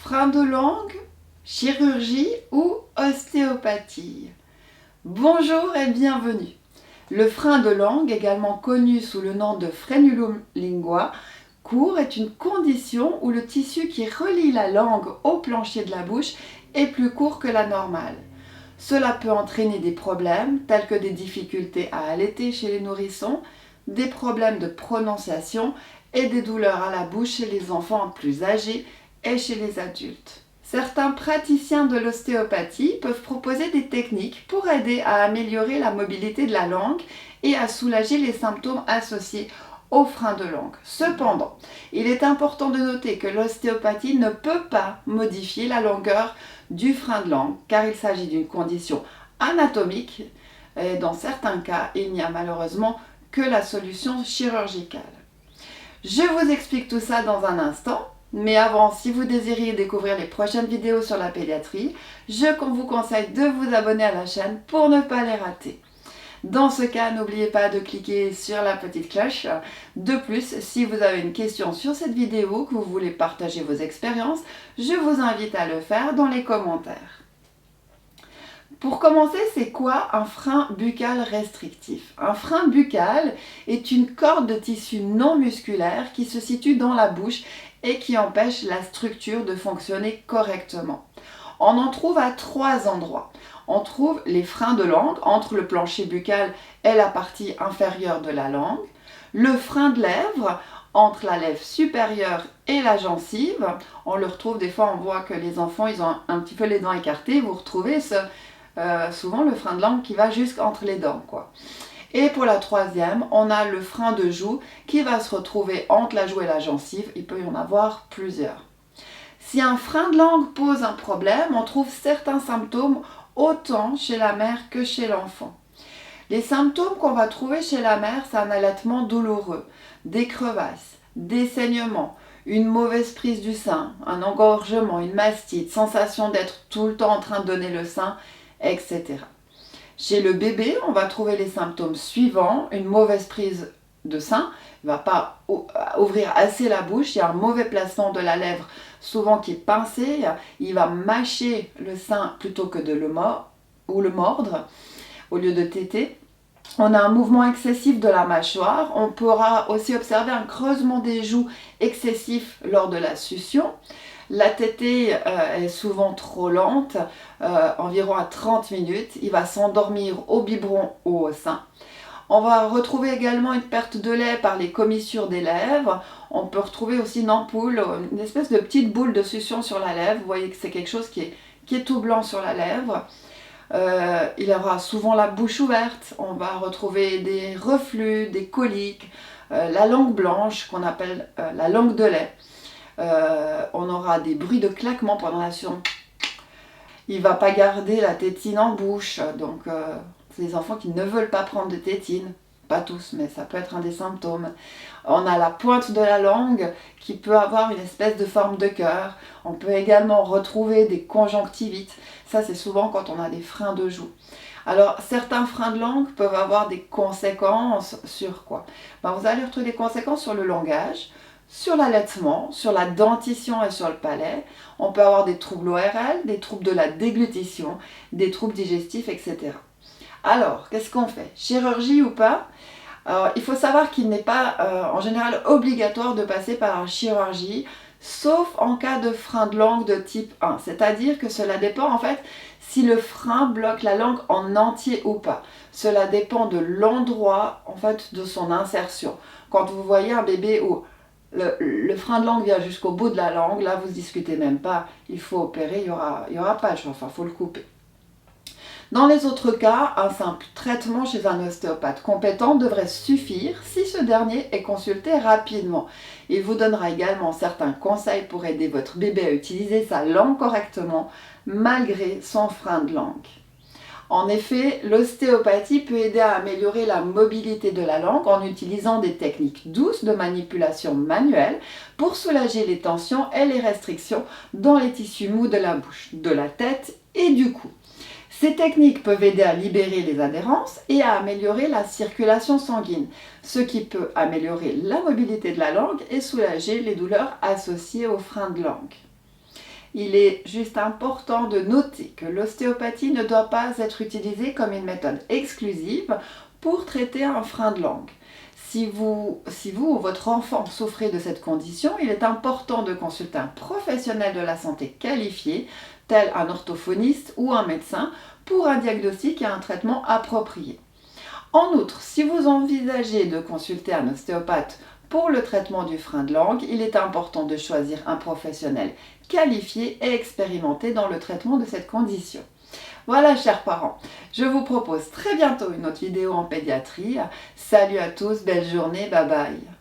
Frein de langue, chirurgie ou ostéopathie? Bonjour et bienvenue. Le frein de langue, également connu sous le nom de frenulum lingua, court est une condition où le tissu qui relie la langue au plancher de la bouche est plus court que la normale. Cela peut entraîner des problèmes tels que des difficultés à allaiter chez les nourrissons, des problèmes de prononciation et des douleurs à la bouche chez les enfants plus âgés et chez les adultes. Certains praticiens de l'ostéopathie peuvent proposer des techniques pour aider à améliorer la mobilité de la langue et à soulager les symptômes associés au frein de langue. Cependant, il est important de noter que l'ostéopathie ne peut pas modifier la longueur du frein de langue car il s'agit d'une condition anatomique et dans certains cas, il n'y a malheureusement que la solution chirurgicale. Je vous explique tout ça dans un instant. Mais avant, si vous désirez découvrir les prochaines vidéos sur la pédiatrie, je vous conseille de vous abonner à la chaîne pour ne pas les rater. Dans ce cas, n'oubliez pas de cliquer sur la petite cloche. De plus, si vous avez une question sur cette vidéo, que vous voulez partager vos expériences, je vous invite à le faire dans les commentaires. Pour commencer, c'est quoi un frein buccal restrictif? Un frein buccal est une corde de tissu non musculaire qui se situe dans la bouche et qui empêche la structure de fonctionner correctement. On en trouve à 3 endroits. On trouve les freins de langue entre le plancher buccal et la partie inférieure de la langue, le frein de lèvres entre la lèvre supérieure et la gencive. On le retrouve des fois, on voit que les enfants ils ont un petit peu les dents écartées, vous retrouvez souvent le frein de langue qui va jusqu'entre les dents, quoi. Et pour la troisième, on a le frein de joue qui va se retrouver entre la joue et la gencive. Il peut y en avoir plusieurs. Si un frein de langue pose un problème, on trouve certains symptômes autant chez la mère que chez l'enfant. Les symptômes qu'on va trouver chez la mère, c'est un allaitement douloureux, des crevasses, des saignements, une mauvaise prise du sein, un engorgement, une mastite, sensation d'être tout le temps en train de donner le sein, etc. Chez le bébé, on va trouver les symptômes suivants, une mauvaise prise de sein, il ne va pas ouvrir assez la bouche, il y a un mauvais placement de la lèvre, souvent qui est pincé, il va mâcher le sein plutôt que de le mordre, au lieu de téter. On a un mouvement excessif de la mâchoire, on pourra aussi observer un creusement des joues excessif lors de la succion. La tétée est souvent trop lente, environ à 30 minutes. Il va s'endormir au biberon ou au sein. On va retrouver également une perte de lait par les commissures des lèvres. On peut retrouver aussi une ampoule, une espèce de petite boule de succion sur la lèvre. Vous voyez que c'est quelque chose qui est tout blanc sur la lèvre. Il y aura souvent la bouche ouverte. On va retrouver des reflux, des coliques, la langue blanche qu'on appelle la langue de lait. On aura des bruits de claquement pendant la succion. Il ne va pas garder la tétine en bouche, donc c'est des enfants qui ne veulent pas prendre de tétine. Pas tous, mais ça peut être un des symptômes. On a la pointe de la langue qui peut avoir une espèce de forme de cœur. On peut également retrouver des conjonctivites. Ça, c'est souvent quand on a des freins de joue. Alors, certains freins de langue peuvent avoir des conséquences sur quoi? Vous allez retrouver des conséquences sur le langage, sur l'allaitement, sur la dentition et sur le palais. On peut avoir des troubles ORL, des troubles de la déglutition, des troubles digestifs, etc. Alors, qu'est-ce qu'on fait? Chirurgie ou pas? Alors, il faut savoir qu'il n'est pas en général obligatoire de passer par une chirurgie, sauf en cas de frein de langue de type 1. C'est-à-dire que cela dépend en fait si le frein bloque la langue en entier ou pas. Cela dépend de l'endroit en fait de son insertion. Quand vous voyez un bébé où le frein de langue vient jusqu'au bout de la langue, là vous ne discutez même pas, il faut opérer, il y aura pas de choix, enfin il faut le couper. Dans les autres cas, un simple traitement chez un ostéopathe compétent devrait suffire si ce dernier est consulté rapidement. Il vous donnera également certains conseils pour aider votre bébé à utiliser sa langue correctement malgré son frein de langue. En effet, l'ostéopathie peut aider à améliorer la mobilité de la langue en utilisant des techniques douces de manipulation manuelle pour soulager les tensions et les restrictions dans les tissus mous de la bouche, de la tête et du cou. Ces techniques peuvent aider à libérer les adhérences et à améliorer la circulation sanguine, ce qui peut améliorer la mobilité de la langue et soulager les douleurs associées au frein de langue. il est juste important de noter que l'ostéopathie ne doit pas être utilisée comme une méthode exclusive pour traiter un frein de langue. Si vous ou votre enfant souffrez de cette condition, il est important de consulter un professionnel de la santé qualifié, tel un orthophoniste ou un médecin, pour un diagnostic et un traitement approprié. En outre, si vous envisagez de consulter un ostéopathe pour le traitement du frein de langue, il est important de choisir un professionnel qualifié et expérimenté dans le traitement de cette condition. Voilà, chers parents, je vous propose très bientôt une autre vidéo en pédiatrie. Salut à tous, belle journée, bye bye.